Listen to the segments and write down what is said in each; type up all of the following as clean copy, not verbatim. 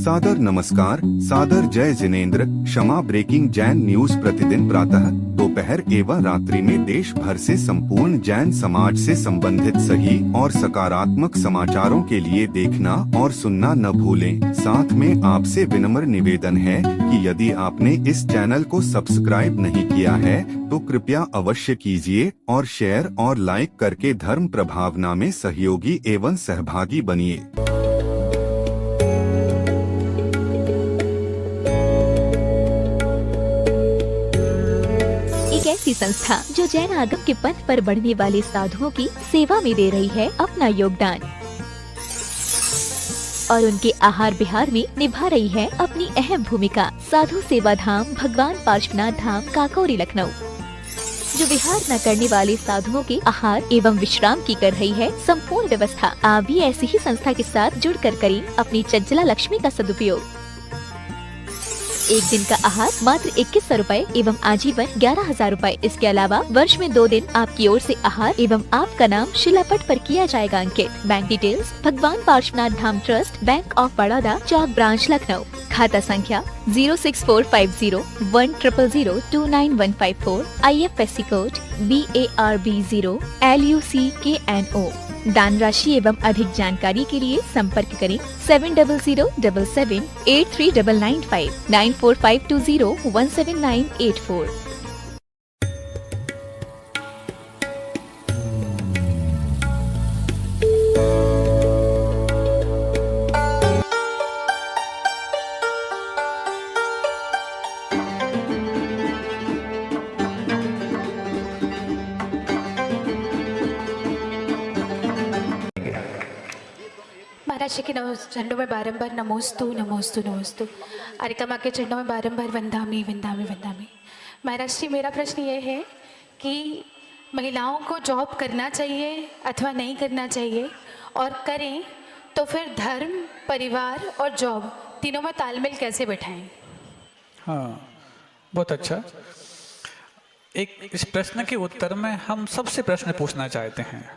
सादर नमस्कार, सादर जय जिनेंद्र। क्षमा ब्रेकिंग जैन न्यूज प्रतिदिन प्रातः, दोपहर एवं रात्रि में देश भर से संपूर्ण जैन समाज से संबंधित सही और सकारात्मक समाचारों के लिए देखना और सुनना न भूलें। साथ में आपसे विनम्र निवेदन है कि यदि आपने इस चैनल को सब्सक्राइब नहीं किया है तो कृपया अवश्य कीजिए और शेयर और लाइक करके धर्म प्रभावना में सहयोगी एवं सहभागी बनिए। एक ऐसी संस्था जो जैन आगम के पथ पर बढ़ने वाले साधुओं की सेवा में दे रही है अपना योगदान और उनके आहार विहार में निभा रही है अपनी अहम भूमिका। साधु सेवा धाम भगवान पार्श्वनाथ धाम काकोरी लखनऊ जो विहार न करने वाले साधुओं के आहार एवं विश्राम की कर रही है संपूर्ण व्यवस्था। आप भी ऐसी ही संस्था के साथ जुड़कर करें अपनी चंचला लक्ष्मी का सदुपयोग। एक दिन का आहार मात्र 2100 रूपए एवं आजीवन 11,000 रूपए। इसके अलावा वर्ष में 2 दिन आपकी ओर से आहार एवं आपका नाम शिलापट पर किया जाएगा अंकित। Bank details Bhagwan Parshvanath Dham trust, bank of Baroda, Chowk branch Lucknow. खाता संख्या 064501000299154। IFSC code BARB0 LUCKNO। दान राशि एवं अधिक जानकारी के लिए संपर्क करें 7007783995 9452017984। महाराज जी के चरणों में बारंबार नमोस्तु नमोस्तु नमोस्तु। आरिका माँ के चरणों में बारंबार वंदामी वंदामी वंदामी। महाराज जी, मेरा प्रश्न ये है कि महिलाओं को जॉब करना चाहिए अथवा नहीं करना चाहिए, और करें तो फिर धर्म, परिवार और जॉब तीनों में तालमेल कैसे बैठाएं? हाँ, बहुत अच्छा। इस प्रश्न के उत्तर में हम सबसे प्रश्न पूछना चाहते हैं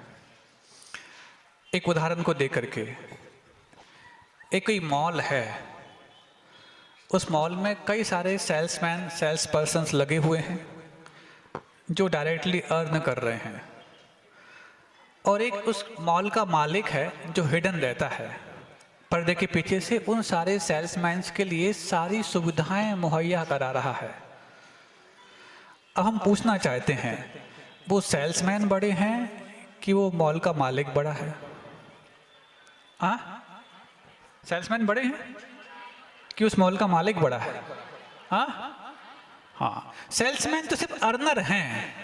एक उदाहरण को देकर के। एक कोई मॉल है, उस मॉल में कई सारे सेल्समैन, सेल्स पर्सन्स लगे हुए हैं जो डायरेक्टली अर्न कर रहे हैं, और एक उस मॉल का मालिक है जो हिडन रहता है पर्दे के पीछे से उन सारे सेल्समैन के लिए सारी सुविधाएं मुहैया करा रहा है। अब हम पूछना चाहते हैं, वो सेल्समैन बड़े हैं कि वो मॉल का मालिक बड़ा है? हाँ, सेल्समैन बड़े हैं कि उस मॉल का मालिक बड़ा है? हाँ, सेल्समैन तो सिर्फ अर्नर हैं,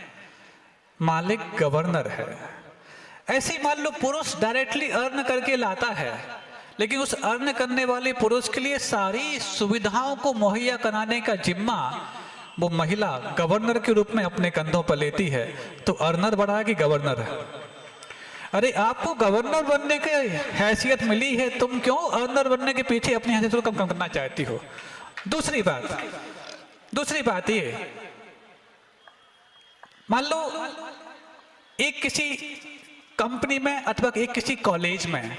मालिक गवर्नर है। ऐसे ही मान लो पुरुष डायरेक्टली अर्न करके लाता है, लेकिन उस अर्न करने वाले पुरुष के लिए सारी सुविधाओं को मुहैया कराने का जिम्मा वो महिला गवर्नर के रूप में अपने कंधों पर लेती है। तो अर्नर बड़ा है कि गवर्नर है? अरे, आपको गवर्नर बनने की हैसियत मिली है, तुम क्यों अर्नर बनने के पीछे अपनी हैसियत को कम करना चाहती हो? दूसरी बात ये, मान लो एक किसी कंपनी में अथवा एक किसी कॉलेज में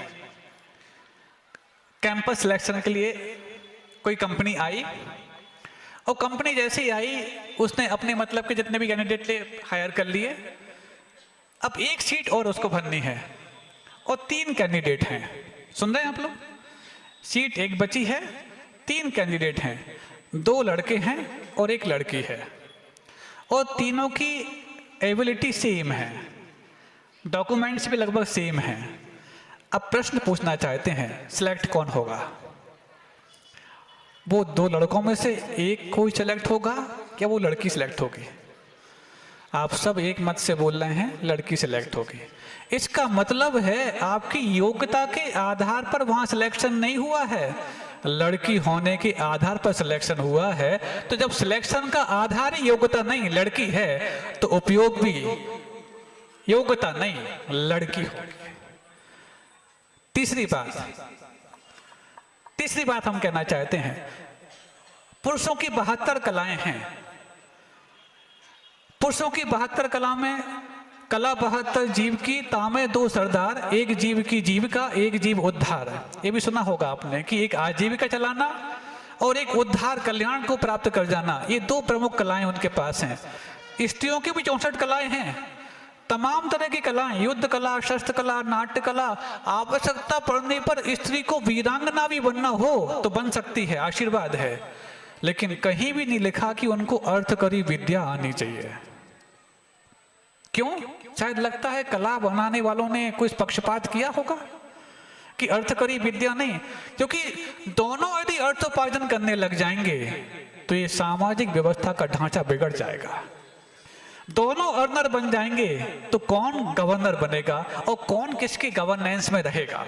कैंपस सिलेक्शन के लिए कोई कंपनी आई, और कंपनी जैसे ही आई उसने अपने मतलब के जितने भी कैंडिडेट हायर कर लिए। अब एक सीट और उसको भरनी है और 3 कैंडिडेट हैं। सुन रहे हैं आप लोग? सीट एक बची है, 3 कैंडिडेट हैं, 2 लड़के हैं और 1 लड़की है, और तीनों की एबिलिटी सेम है, डॉक्यूमेंट्स भी लगभग सेम हैं। अब प्रश्न पूछना चाहते हैं, सिलेक्ट कौन होगा? वो 2 लड़कों में से एक कोई सिलेक्ट होगा या वो लड़की सिलेक्ट होगी? आप सब एक मत से बोल रहे हैं लड़की सिलेक्ट होगी। इसका मतलब है आपकी योग्यता के आधार पर वहां सिलेक्शन नहीं हुआ है, लड़की होने के आधार पर सिलेक्शन हुआ है। तो जब सिलेक्शन का आधार ही योग्यता नहीं, लड़की है, तो उपयोग भी योग्यता नहीं, लड़की होगी। तीसरी बात हम कहना चाहते हैं, पुरुषों की 72 कलाएं हैं। पुरुषों की 72 कला में कला 72 जीव की, तामे 2 सरदार, एक जीव की जीविका, एक जीव उद्धार। ये भी सुना होगा आपने कि एक आजीविका चलाना और एक उद्धार कल्याण को प्राप्त कर जाना, ये 2 प्रमुख कलाएं उनके पास हैं। स्त्रियों की भी 64 कलाएं हैं, तमाम तरह की कलाएं, युद्ध कला, शस्त्र कला, नाट्य कला। आवश्यकता पड़ने पर स्त्री को वीरांगना भी बनना हो तो बन सकती है, आशीर्वाद है। लेकिन कहीं भी नहीं लिखा कि उनको अर्थकरी विद्या आनी चाहिए। क्यों? शायद लगता है कला बनाने वालों ने कुछ पक्षपात किया होगा कि अर्थकरी विद्या नहीं, क्योंकि दोनों यदि अर्थोपार्जन करने लग जाएंगे तो ये सामाजिक व्यवस्था का ढांचा बिगड़ जाएगा। दोनों अर्नर बन जाएंगे तो कौन गवर्नर बनेगा और कौन किसकी गवर्नेंस में रहेगा।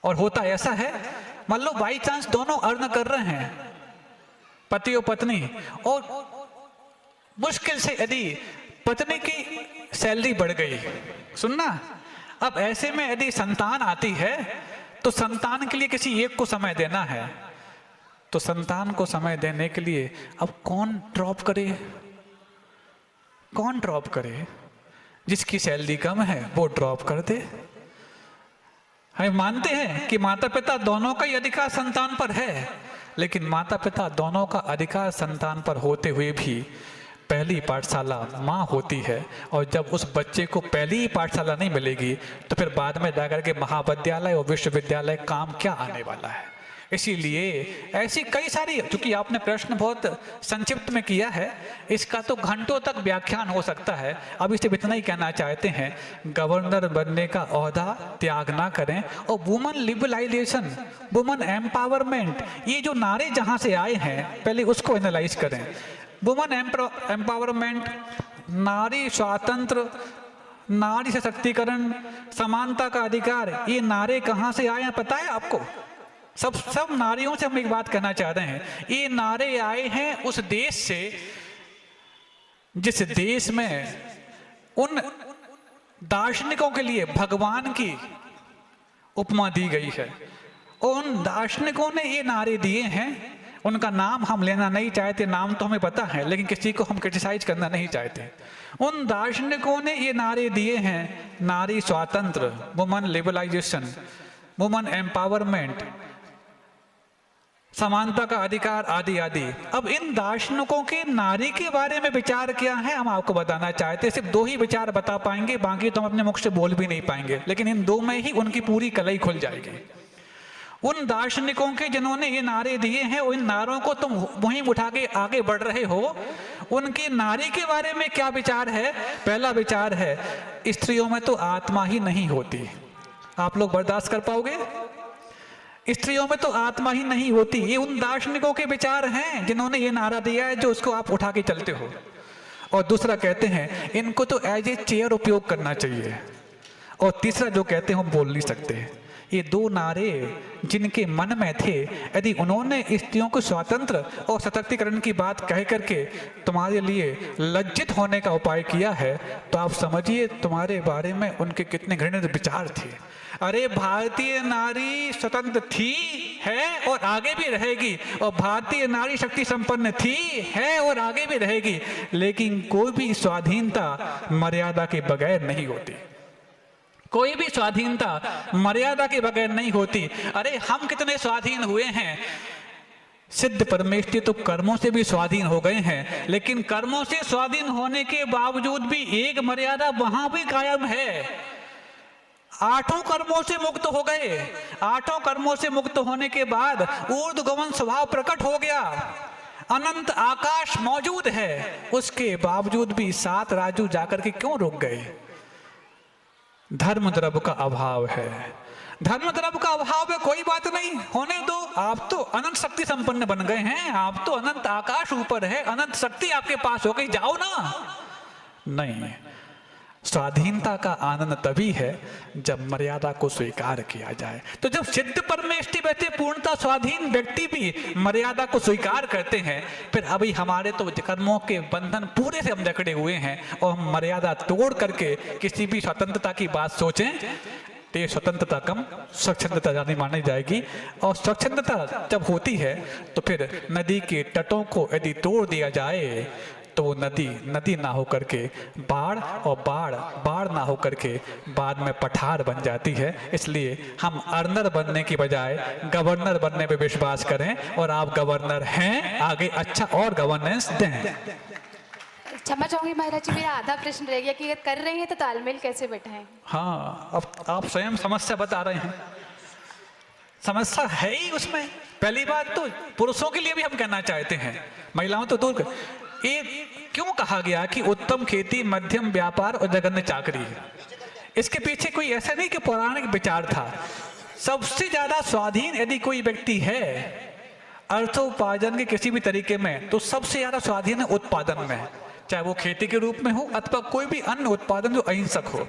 और होता ऐसा है, मान लो बाई चांस दोनों अर्न कर रहे हैं, पति और पत्नी, और मुश्किल से यदि पत्नी की सैलरी बढ़ गई, सुनना, अब ऐसे में यदि संतान आती है तो संतान के लिए किसी एक को समय देना है, तो संतान को समय देने के लिए अब कौन ड्रॉप करे? कौन ड्रॉप करे? जिसकी सैलरी कम है वो ड्रॉप कर दे। हम मानते हैं कि माता पिता दोनों का ही अधिकार संतान पर है, लेकिन माता पिता दोनों का अधिकार संतान पर होते हुए भी पहली पाठशाला माँ होती है, और जब उस बच्चे को पहली पाठशाला नहीं मिलेगी तो फिर बाद में जाकर के महाविद्यालय और विश्वविद्यालय काम क्या आने वाला है। इसीलिए ऐसी कई सारी, चूंकि आपने प्रश्न बहुत संक्षिप्त में किया है, इसका तो घंटों तक व्याख्यान हो सकता है। अब इसे इतना ही कहना चाहते हैं, गवर्नर बनने का ओहदा त्याग ना करें, और वुमन लिबरलाइजेशन, वुमन एम्पावरमेंट, ये जो नारे जहाँ से आए हैं पहले उसको एनालाइज करें। वुमन एम्पावरमेंट, नारी स्वातंत्र, नारी सशक्तिकरण, समानता का अधिकार, ये नारे कहाँ से आए हैं पता है आपको? सब नारियों से हम एक बात कहना चाह रहे हैं, ये नारे आए हैं उस देश से जिस देश में उन दार्शनिकों के लिए भगवान की उपमा दी गई है। उन दार्शनिकों ने ये नारे दिए हैं, उनका नाम हम लेना नहीं चाहते, नाम तो हमें पता है लेकिन किसी को हम क्रिटिसाइज करना नहीं चाहते। उन दार्शनिकों ने ये नारे दिए हैं, नारी स्वातंत्र, वुमन लिबरलाइजेशन, वुमन एम्पावरमेंट, समानता का अधिकार, आदि आदि। अब इन दार्शनिकों के नारी के बारे में विचार क्या है हम आपको बताना चाहते हैं। सिर्फ 2 ही विचार बता पाएंगे, बाकी तो हम अपने मुख से बोल भी नहीं पाएंगे, लेकिन इन 2 में ही उनकी पूरी कलई खुल जाएगी। उन दार्शनिकों के जिन्होंने ये नारे दिए हैं, उन नारों को तुम मुहिम उठा के आगे बढ़ रहे हो, उनके नारी के बारे में क्या विचार है? पहला विचार है, स्त्रियों में तो आत्मा ही नहीं होती। आप लोग बर्दाश्त कर पाओगे? स्त्रियों में तो आत्मा ही नहीं होती, ये उन दार्शनिकों के विचार हैं जिन्होंने ये नारा दिया है, जो उसको आप उठा के चलते हो। और दूसरा कहते हैं, इनको तो एज ए चेयर उपयोग करना चाहिए। और तीसरा जो कहते हैं, हम बोल नहीं सकते। ये 2 नारे जिनके मन में थे, यदि उन्होंने स्त्रियों को स्वतंत्र और सशक्तिकरण की बात कह करके तुम्हारे लिए लज्जित होने का उपाय किया है, तो आप समझिए तुम्हारे बारे में उनके कितने घृणित विचार थे। अरे भारतीय नारी स्वतंत्र थी, है और आगे भी रहेगी, और भारतीय नारी शक्ति संपन्न थी, है और आगे भी रहेगी, लेकिन कोई भी स्वाधीनता मर्यादा के बगैर नहीं होती। कोई भी स्वाधीनता मर्यादा के बगैर नहीं होती। अरे हम कितने स्वाधीन हुए हैं, सिद्ध परमेष्ठी तो कर्मों से भी स्वाधीन हो गए हैं, लेकिन कर्मों से स्वाधीन होने के बावजूद भी एक मर्यादा वहां भी कायम है। 8 कर्मों से मुक्त हो गए, 8 कर्मों से मुक्त होने के बाद ऊर्ध्वगमन स्वभाव प्रकट हो गया, अनंत आकाश मौजूद है, उसके बावजूद भी 7 राजू जाकर के क्यों रुक गए? धर्म द्रव्य का अभाव है। धर्म द्रव्य का अभाव है, कोई बात नहीं, होने दो। आप तो अनंत शक्ति संपन्न बन गए हैं, आप तो अनंत आकाश ऊपर है, अनंत शक्ति आपके पास हो गई, जाओ ना। नहीं, स्वाधीनता का आनंद तभी है जब मर्यादा को स्वीकार किया जाए। तो जब सिद्ध परमेष्ठी वैसे पूर्णता स्वाधीन व्यक्ति भी मर्यादा को स्वीकार करते हैं, फिर अभी हमारे तो कर्मों के बंधन पूरे से हम जकड़े हुए हैं, और हम मर्यादा तोड़ करके किसी भी स्वतंत्रता की बात सोचें तो ये स्वतंत्रता कम स्वच्छंदता जानी मानी जाएगी। और स्वच्छंदता जब होती है तो फिर नदी के तटों को यदि तोड़ दिया जाए तो वो नदी ना हो करके बाढ़, और बाढ़ ना हो करके बाद में पठार बन जाती है। इसलिए हम अर्नर बनने की बजाय गवर्नर बनने पे विश्वास करें, और आप गवर्नर हैं, आगे अच्छा और गवर्नेंस दें। क्षमा चाहूंगी महाराज जी, मेरा आधा प्रश्न रह गया कि अगर कर रहे हैं तो तालमेल कैसे बैठाएं? हाँ, अब आप स्वयं समस्या बता रहे हैं, समस्या है ही उसमें। पहली बात तो पुरुषों के लिए भी हम कहना चाहते हैं, महिलाओं तो दूर ये क्यों कहा गया कि उत्तम खेती, मध्यम व्यापार और जघन्य चाकरी? इसके पीछे कोई ऐसा नहीं कि पौराणिक विचार था। सबसे ज्यादा स्वाधीन यदि कोई व्यक्ति है अर्थोपार्जन के किसी भी तरीके में, तो सबसे ज्यादा स्वाधीन है उत्पादन में, चाहे वो खेती के रूप में हो अथवा कोई भी अन्य उत्पादन जो अहिंसक हो।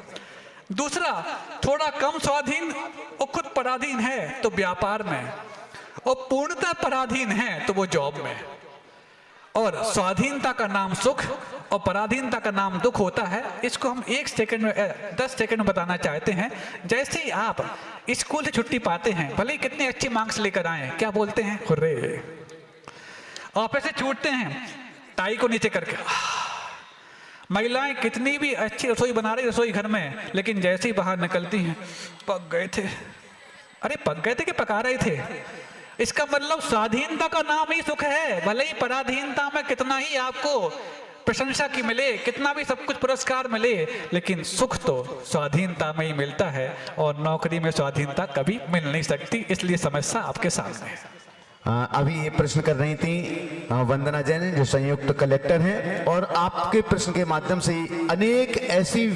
दूसरा, थोड़ा कम स्वाधीन और खुद पराधीन है तो व्यापार में, और पूर्णतः पराधीन है तो वो जॉब में। और स्वाधीनता का नाम सुख और पराधीनता का नाम दुख होता है। इसको हम 1 सेकंड में 10 सेकंड में बताना चाहते हैं। जैसे ही आप स्कूल से छुट्टी पाते हैं, भले ही कितने अच्छे मार्क्स लेकर आए, क्या बोलते हैं? हुर्रे। ऑफिस से छूटते हैं टाई को नीचे करके। महिलाएं कितनी भी अच्छी रसोई बना रही रसोई घर में, लेकिन जैसे ही बाहर निकलती हैं, पक गए थे। अरे पक गए थे कि पका रहे थे? इसका मतलब स्वाधीनता का नाम ही सुख है। भले ही पराधीनता में कितना ही आपको प्रशंसा की मिले, कितना भी सब कुछ पुरस्कार मिले, लेकिन सुख तो स्वाधीनता में ही मिलता है, और नौकरी में स्वाधीनता कभी मिल नहीं सकती। इसलिए समस्या आपके सामने है। अभी ये प्रश्न कर रही थी वंदना जैन, जो संयुक्त कलेक्टर हैं, और आपके प्रश्न के माध्यम से अनेक ऐसी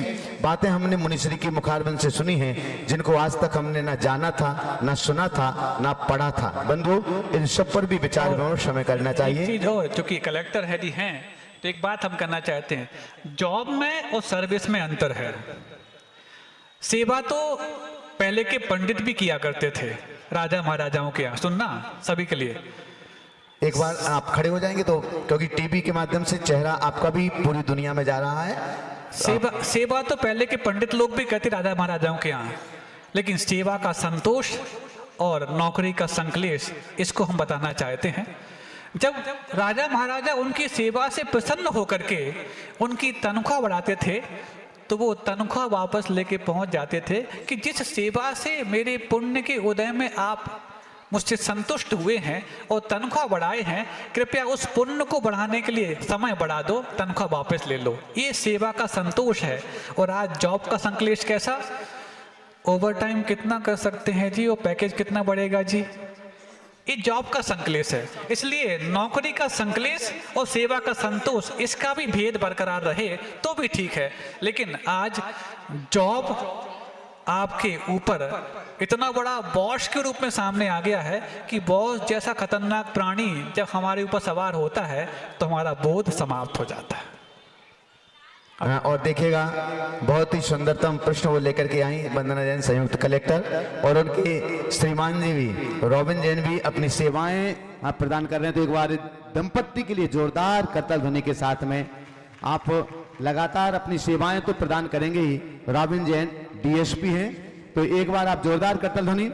बातें हमने मुनिश्री की मुखारबिंद से सुनी हैं जिनको आज तक हमने ना जाना था, ना सुना था, ना पढ़ा था। बंधु, इन सब पर भी विचार विमर्श हमें करना चाहिए। चीज और चूंकि कलेक्टर हेड ही हैं, तो एक बात हम करना चाहते हैं, जॉब में और सर्विस में अंतर है। सेवा तो पहले के पंडित भी किया करते थे, राजा महाराजाओं के यहाँ। सुनना सभी के लिए, एक बार आप खड़े हो जाएंगे तो, क्योंकि टीवी के माध्यम से चेहरा आपका भी पूरी दुनिया में जा रहा है। सेवा तो पहले के पंडित लोग भी कहते राजा महाराजाओं के यहाँ, लेकिन सेवा का संतोष और नौकरी का संकलेश, इसको हम बताना चाहते हैं। जब राजा महाराजा उनकी सेवा से प्रसन्न होकर के उनकी तनख्वाह बढ़ाते थे, तो वो तनख्वाह वापस लेके पहुंच जाते थे कि जिस सेवा से मेरे पुण्य के उदय में आप मुझसे संतुष्ट हुए हैं और तनख्वाह बढ़ाए हैं, कृपया उस पुण्य को बढ़ाने के लिए समय बढ़ा दो, तनख्वाह वापस ले लो। ये सेवा का संतोष है। और आज जॉब का संकलेश कैसा? ओवर टाइम कितना कर सकते हैं जी, और पैकेज कितना बढ़ेगा जी, ये जॉब का संकलेश है। इसलिए नौकरी का संकलेश और सेवा का संतोष, इसका भी भेद बरकरार रहे तो भी ठीक है। लेकिन आज जॉब आपके ऊपर इतना बड़ा बॉस के रूप में सामने आ गया है कि बॉस जैसा खतरनाक प्राणी जब हमारे ऊपर सवार होता है तो हमारा बोध समाप्त हो जाता है। और देखिएगा, बहुत ही सुंदरतम प्रश्न वो लेकर के आई वंदना जैन संयुक्त कलेक्टर, और उनके श्रीमान जी भी, रॉबिन जैन भी अपनी सेवाएं आप प्रदान कर रहे हैं। तो एक बार दंपत्ति के लिए जोरदार करताल ध्वनि के साथ में, आप लगातार अपनी सेवाएं तो प्रदान करेंगे ही। रॉबिन जैन डीएसपी हैं, तो एक बार आप जोरदार करताल ध्वनि।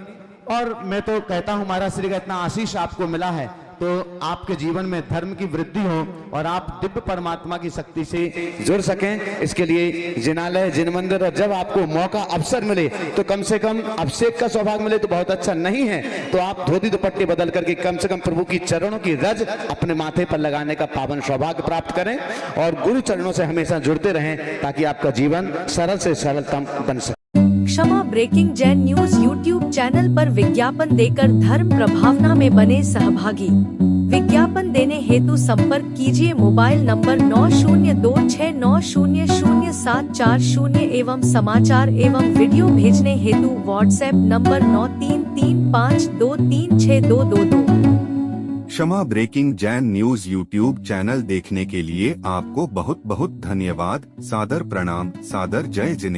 और मैं तो कहता हूं, महाराज श्री का इतना आशीष आपको मिला है, तो आपके जीवन में धर्म की वृद्धि हो और आप दिव्य परमात्मा की शक्ति से जुड़ सकें, इसके लिए जिनालय, जिन मंदिर, और जब आपको मौका अवसर मिले तो कम से कम अभिषेक का सौभाग्य मिले तो बहुत अच्छा, नहीं है तो आप धोती दुपट्टे बदल करके कम से कम प्रभु की चरणों की रज अपने माथे पर लगाने का पावन सौभाग्य प्राप्त करें, और गुरु चरणों से हमेशा जुड़ते रहें ताकि आपका जीवन सरल से सरलतम बन सके। Kshama breaking Jain news YouTube channel पर विज्ञापन देकर धर्म प्रभावना में बने सहभागी। विज्ञापन देने हेतु संपर्क कीजिए मोबाइल नंबर 9026900740 एवं समाचार एवं वीडियो भेजने हेतु WhatsApp number 9335236222। Kshama breaking Jain news YouTube channel देखने के लिए आपको बहुत बहुत धन्यवाद। सादर प्रणाम, सादर जय जिनेंद्र।